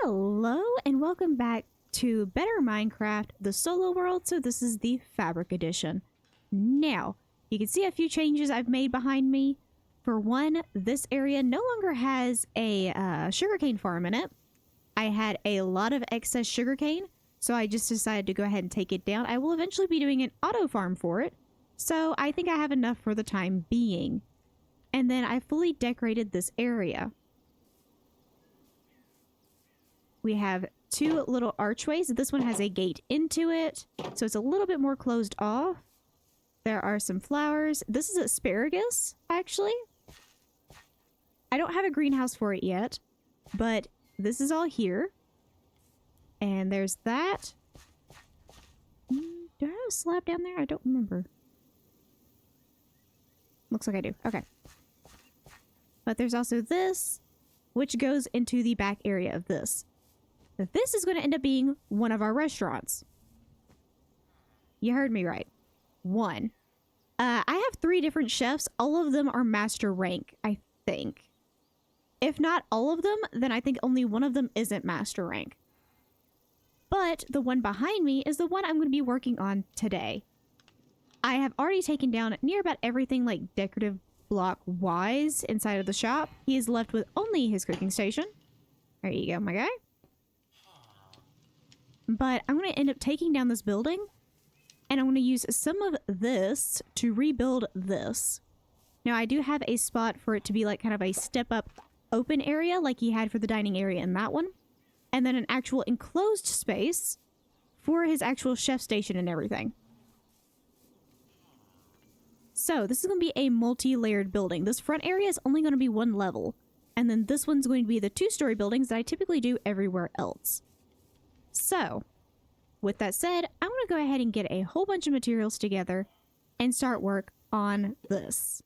Hello and welcome back to Better Minecraft, the solo world. So this is the Fabric Edition. Now, you can see a few changes I've made behind me. For one, this area no longer has a sugarcane farm in it. I had a lot of excess sugarcane, so I just decided to go ahead and take it down. I will eventually be doing an auto farm for it, so I think I have enough for the time being. And then I fully decorated this area. We have two little archways. This one has a gate into it, so it's a little bit more closed off. There are some flowers. This is asparagus, actually. I don't have a greenhouse for it yet, but this is all here. And there's that. Do I have a slab down there? I don't remember. Looks like I do. Okay. But there's also this, which goes into the back area of this. This is going to end up being one of our restaurants. You heard me right. One. I have 3 different chefs. All of them are master rank, I think. If not all of them, then I think only one of them isn't master rank. But the one behind me is the one I'm going to be working on today. I have already taken down near about everything like decorative block wise inside of the shop. He is left with only his cooking station. There you go, my guy. But I'm going to end up taking down this building, and I'm going to use some of this to rebuild this. Now, I do have a spot for it to be like kind of a step-up open area like he had for the dining area in that one. And then an actual enclosed space for his actual chef station and everything. So, this is going to be a multi-layered building. This front area is only going to be 1 level. And then this one's going to be the 2-story buildings that I typically do everywhere else. So, with that said, I'm going to go ahead and get a whole bunch of materials together and start work on this.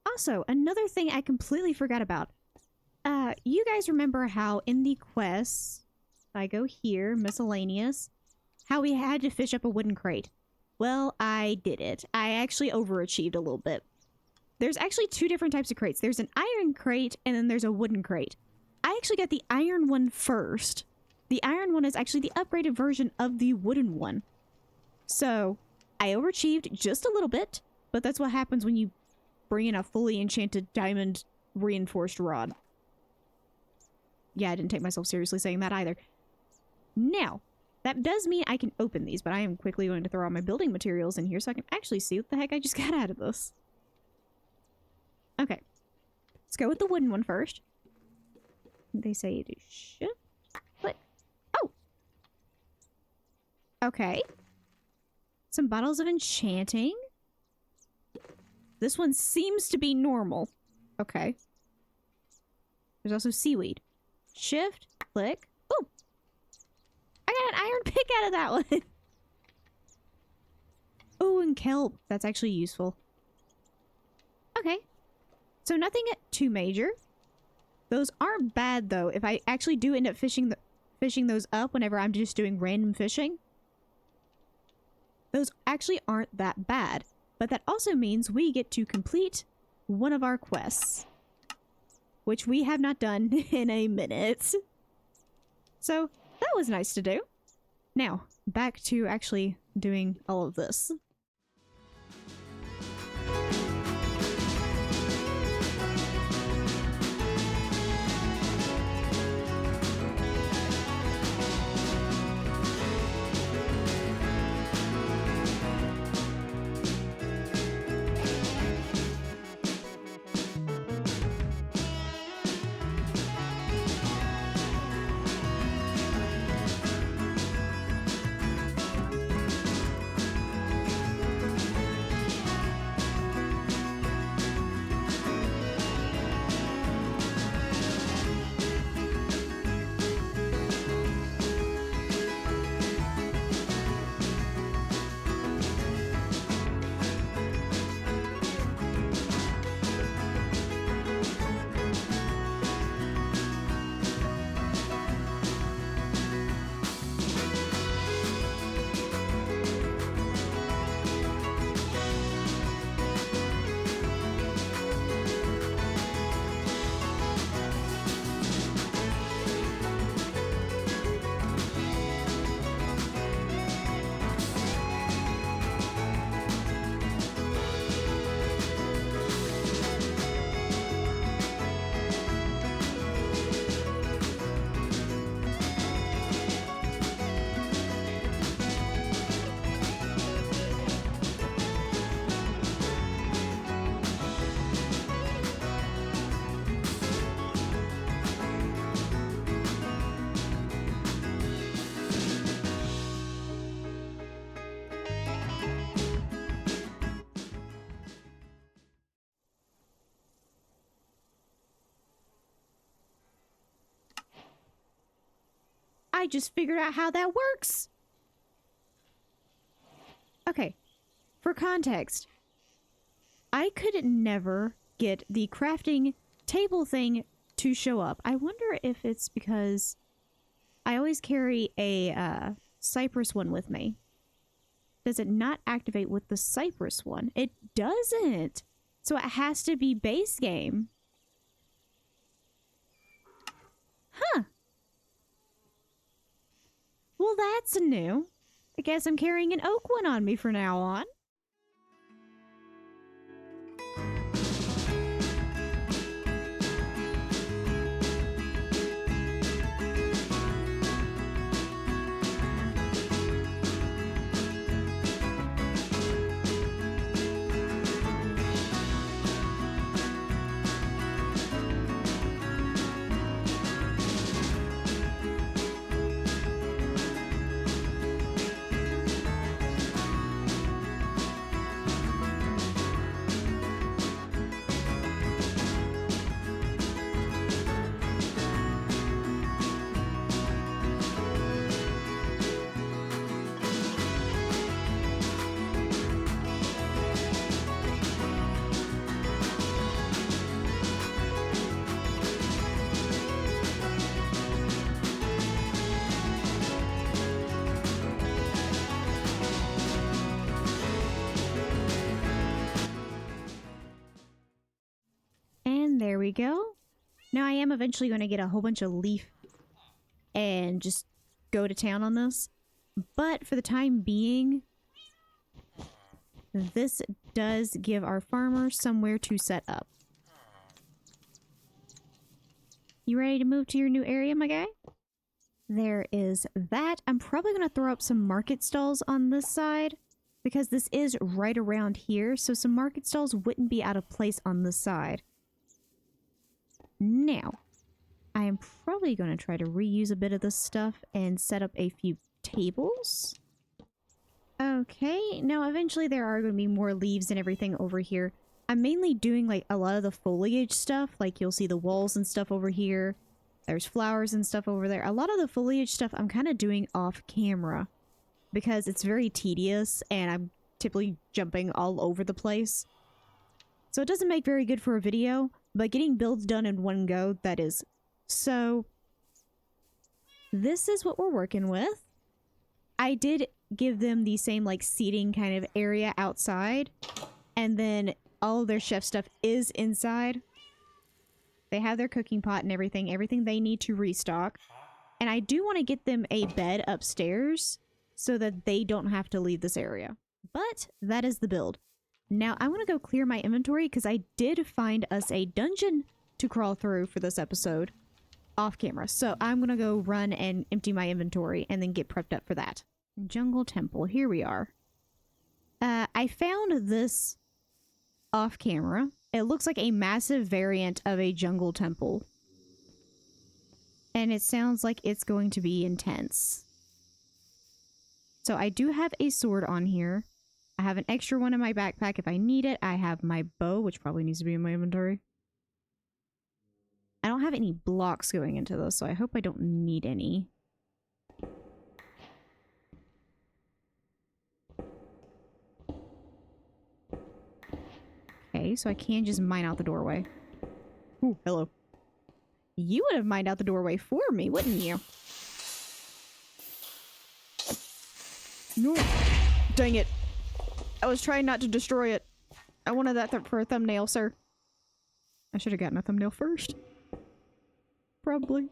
Also, another thing I completely forgot about. You guys remember how in the quests, if I go here, miscellaneous, how we had to fish up a wooden crate? Well, I did it. I actually overachieved a little bit. There's actually 2 different types of crates. There's an iron crate, and then there's a wooden crate. I actually got the iron one first. The iron one is actually the upgraded version of the wooden one. So, I overachieved just a little bit, but that's what happens when you bring in a fully enchanted diamond reinforced rod. Yeah, I didn't take myself seriously saying that either. Now, that does mean I can open these, but I am quickly going to throw all my building materials in here so I can actually see what the heck I just got out of this. Okay. Let's go with the wooden one first. They say you do shift, click. Oh! Okay. Some bottles of enchanting. This one seems to be normal. Okay. There's also seaweed. Shift, click. Oh! I got an iron pick out of that one. Oh, and kelp. That's actually useful. Okay. So nothing too major. Those aren't bad, though. If I actually do end up fishing those up whenever I'm just doing random fishing, those actually aren't that bad. But that also means we get to complete one of our quests, which we have not done in a minute. So that was nice to do. Now, back to actually doing all of this. I just figured out how that works. Okay, for context, I could never get the crafting table thing to show up. I wonder if it's because I always carry a cypress one with me. Does it not activate with the cypress one? It doesn't. So it has to be base game. Huh. Well, that's new. I guess I'm carrying an oak one on me from now on. There we go. Now I am eventually going to get a whole bunch of leaf and just go to town on this. But for the time being, this does give our farmer somewhere to set up. You ready to move to your new area, my guy? There is that. I'm probably going to throw up some market stalls on this side because this is right around here. So some market stalls wouldn't be out of place on this side. Now, I am probably going to try to reuse a bit of this stuff and set up a few tables. Okay, now eventually there are going to be more leaves and everything over here. I'm mainly doing like a lot of the foliage stuff, like you'll see the walls and stuff over here. There's flowers and stuff over there. A lot of the foliage stuff I'm kind of doing off camera because it's very tedious and I'm typically jumping all over the place. So it doesn't make very good for a video. But getting builds done in one go, that is. So, this is what we're working with. I did give them the same, like, seating kind of area outside. And then all of their chef stuff is inside. They have their cooking pot and everything they need to restock. And I do want to get them a bed upstairs so that they don't have to leave this area. But that is the build. Now, I want to go clear my inventory because I did find us a dungeon to crawl through for this episode off camera. So I'm going to go run and empty my inventory and then get prepped up for that. Jungle Temple. Here we are. I found this off camera. It looks like a massive variant of a jungle temple. And it sounds like it's going to be intense. So I do have a sword on here. I have an extra one in my backpack if I need it. I have my bow, which probably needs to be in my inventory. I don't have any blocks going into this, so I hope I don't need any. Okay, so I can just mine out the doorway. Ooh, hello. You would have mined out the doorway for me, wouldn't you? No. Dang it. I was trying not to destroy it. I wanted that for a thumbnail, sir. I should have gotten a thumbnail first. Probably.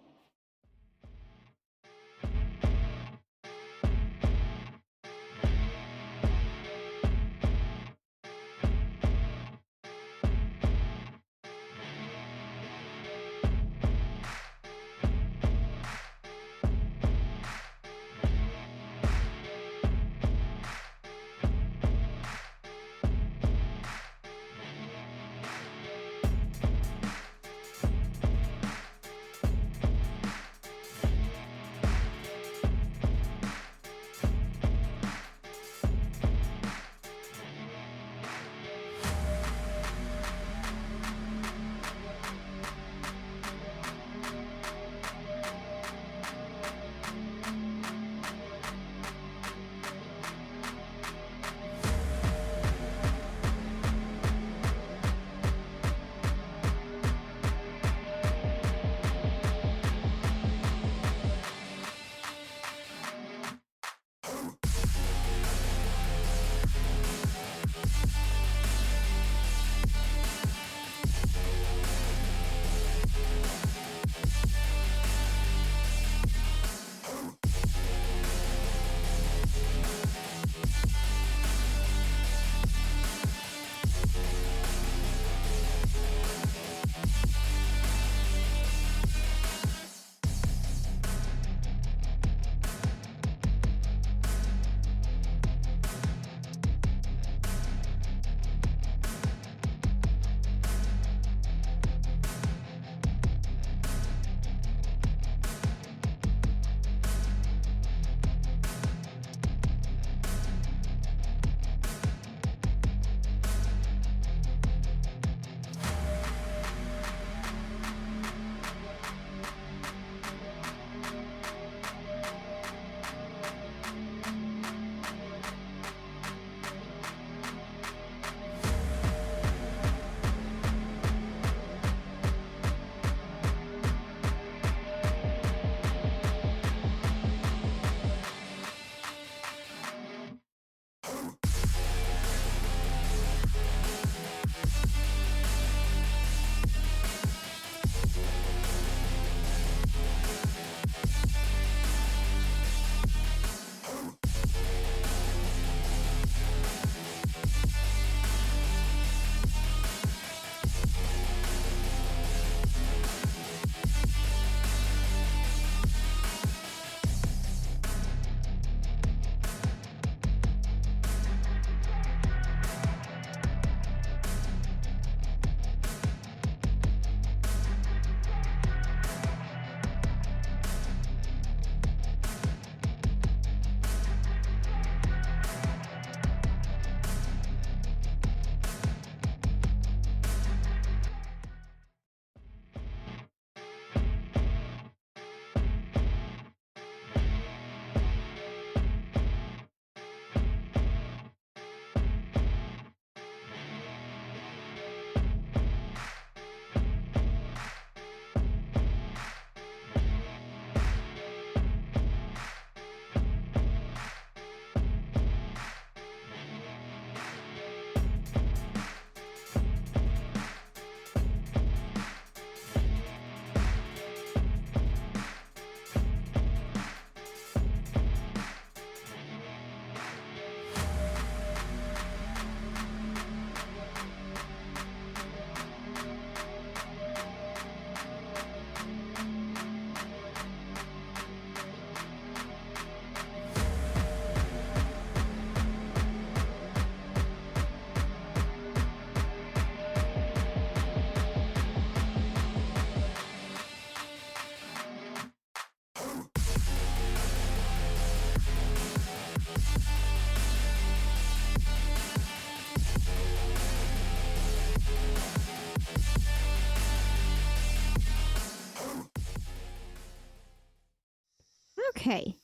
Okay.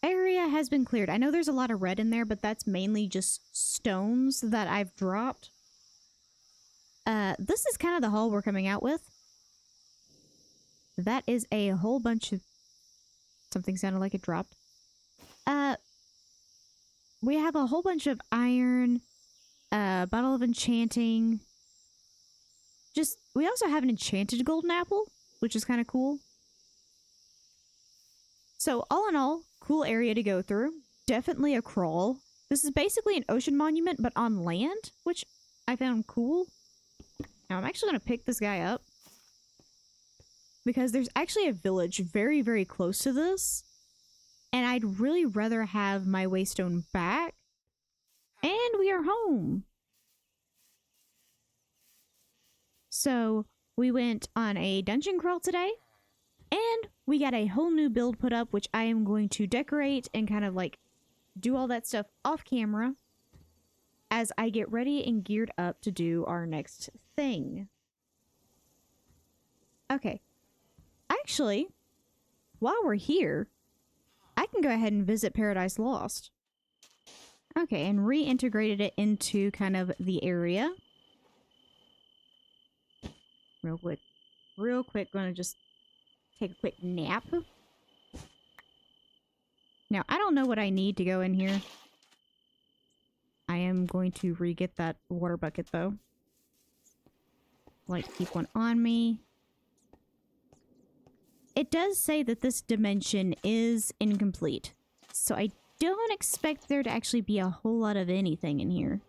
Area has been cleared. I know there's a lot of red in there, but that's mainly just stones that I've dropped. This is kind of the haul we're coming out with. That is a whole bunch of... Something sounded like it dropped. We have a whole bunch of iron, bottle of enchanting. We also have an enchanted golden apple, which is kind of cool. So all in all, cool area to go through. Definitely a crawl. This is basically an ocean monument, but on land, which I found cool. Now I'm actually going to pick this guy up, because there's actually a village very, very close to this. And I'd really rather have my waystone back. And we are home. So we went on a dungeon crawl today. And we got a whole new build put up, which I am going to decorate and kind of like do all that stuff off camera as I get ready and geared up to do our next thing. Okay. Actually, while we're here, I can go ahead and visit Paradise Lost. Okay, and reintegrated it into kind of the area. Real quick, gonna just take a quick nap. Now, I don't know what I need to go in here. I am going to re-get that water bucket, though. Like to keep one on me. It does say that this dimension is incomplete, so I don't expect there to actually be a whole lot of anything in here.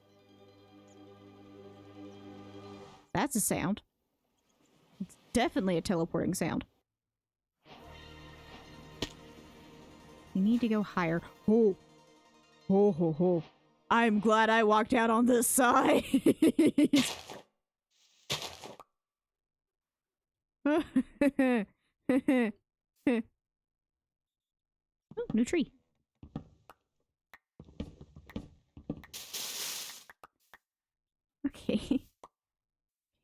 That's a sound. It's definitely a teleporting sound. You need to go higher. Oh. Ho, ho, ho. I'm glad I walked out on this side. Oh, new tree. Okay.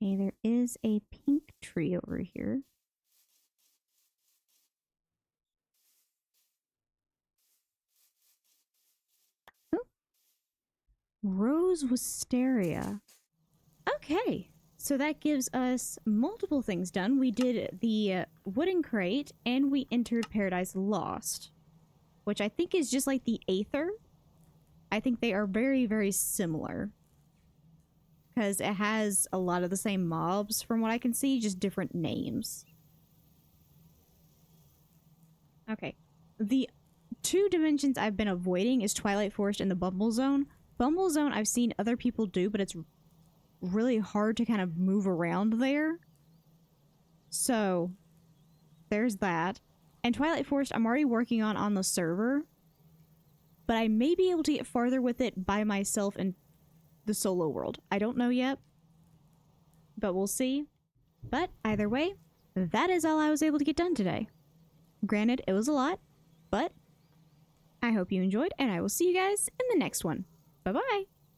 Okay, there is a pink tree over here. Oh. Rose Wisteria. Okay. So that gives us multiple things done. We did the wooden crate, and we entered Paradise Lost, which I think is just like the Aether. I think they are very, very similar, because it has a lot of the same mobs from what I can see, just different names. Okay. The two dimensions I've been avoiding is Twilight Forest and the Bumble Zone. Bumble Zone I've seen other people do, but it's really hard to kind of move around there. So there's that. And Twilight Forest I'm already working on the server, but I may be able to get farther with it by myself in the solo world. I don't know yet, but we'll see. But either way, that is all I was able to get done today. Granted, it was a lot, but I hope you enjoyed, and I will see you guys in the next one. Bye-bye!